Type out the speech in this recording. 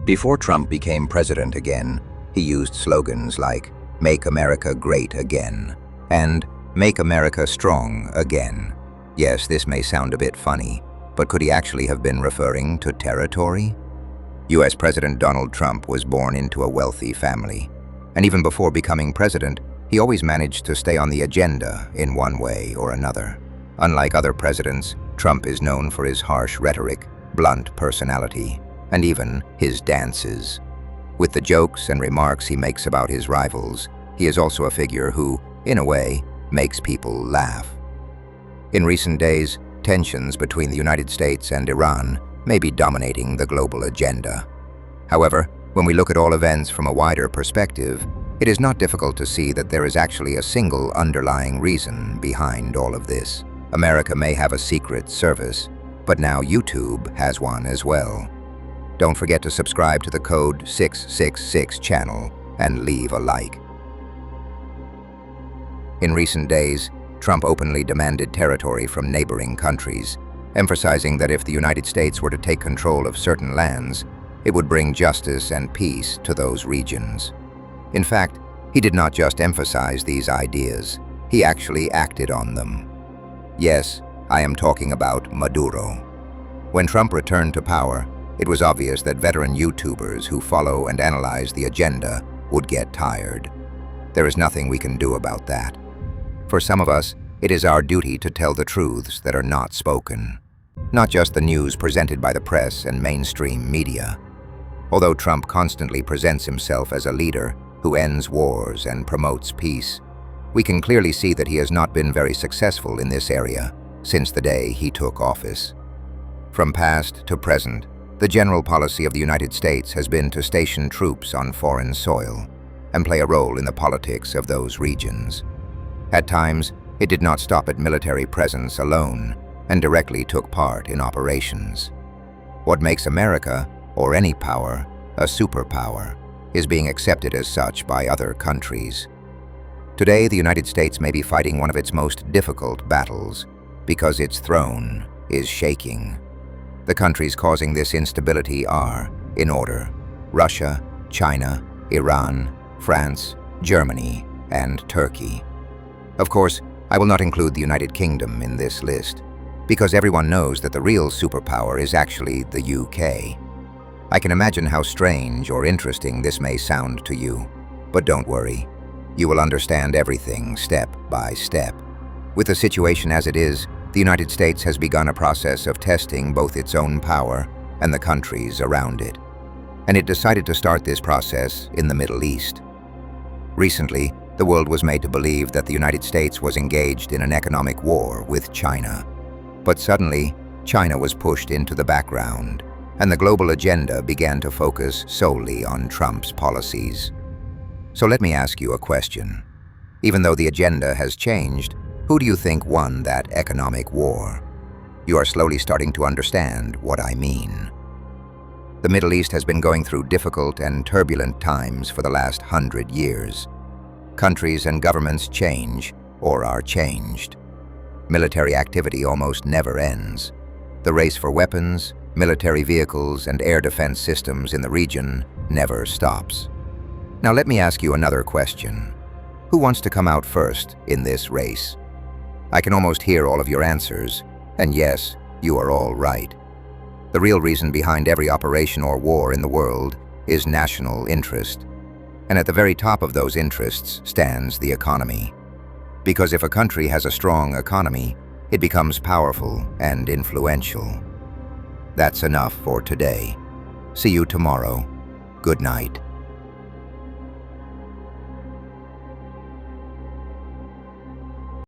Before Trump became president again, he used slogans like "Make America Great Again" and "Make America Strong Again." Yes, this may sound a bit funny, but could he actually have been referring to territory? US President Donald Trump was born into a wealthy family, and even before becoming president, he always managed to stay on the agenda in one way or another. Unlike other presidents, Trump is known for his harsh rhetoric, blunt personality, and even his dances. With the jokes and remarks he makes about his rivals, he is also a figure who, in a way, makes people laugh. In recent days, tensions between the United States and Iran may be dominating the global agenda. However, when we look at all events from a wider perspective, it is not difficult to see that there is actually a single underlying reason behind all of this. America may have a secret service, but now YouTube has one as well. Don't forget to subscribe to the Code 666 channel and leave a like. In recent days, Trump openly demanded territory from neighboring countries, emphasizing that if the United States were to take control of certain lands, it would bring justice and peace to those regions. In fact, he did not just emphasize these ideas, he actually acted on them. Yes, I am talking about Maduro. When Trump returned to power, it was obvious that veteran YouTubers who follow and analyze the agenda would get tired. There is nothing we can do about that. For some of us, it is our duty to tell the truths that are not spoken, not just the news presented by the press and mainstream media. Although Trump constantly presents himself as a leader who ends wars and promotes peace, we can clearly see that he has not been very successful in this area since the day he took office. From past to present, the general policy of the United States has been to station troops on foreign soil and play a role in the politics of those regions. At times, it did not stop at military presence alone and directly took part in operations. What makes America, or any power, a superpower, is being accepted as such by other countries. Today, the United States may be fighting one of its most difficult battles because its throne is shaking. The countries causing this instability are, in order, Russia, China, Iran, France, Germany, and Turkey. Of course, I will not include the United Kingdom in this list, because everyone knows that the real superpower is actually the UK. I can imagine how strange or interesting this may sound to you, but don't worry. You will understand everything step by step. With the situation as it is, the United States has begun a process of testing both its own power and the countries around it. And it decided to start this process in the Middle East. Recently, the world was made to believe that the United States was engaged in an economic war with China. But suddenly, China was pushed into the background, and the global agenda began to focus solely on Trump's policies. So let me ask you a question. Even though the agenda has changed, who do you think won that economic war? You are slowly starting to understand what I mean. The Middle East has been going through difficult and turbulent times for the last 100 years. Countries and governments change or are changed. Military activity almost never ends. The race for weapons, military vehicles, and air defense systems in the region never stops. Now let me ask you another question. Who wants to come out first in this race? I can almost hear all of your answers, and yes, you are all right. The real reason behind every operation or war in the world is national interest. And at the very top of those interests stands the economy. Because if a country has a strong economy, it becomes powerful and influential. That's enough for today. See you tomorrow. Good night.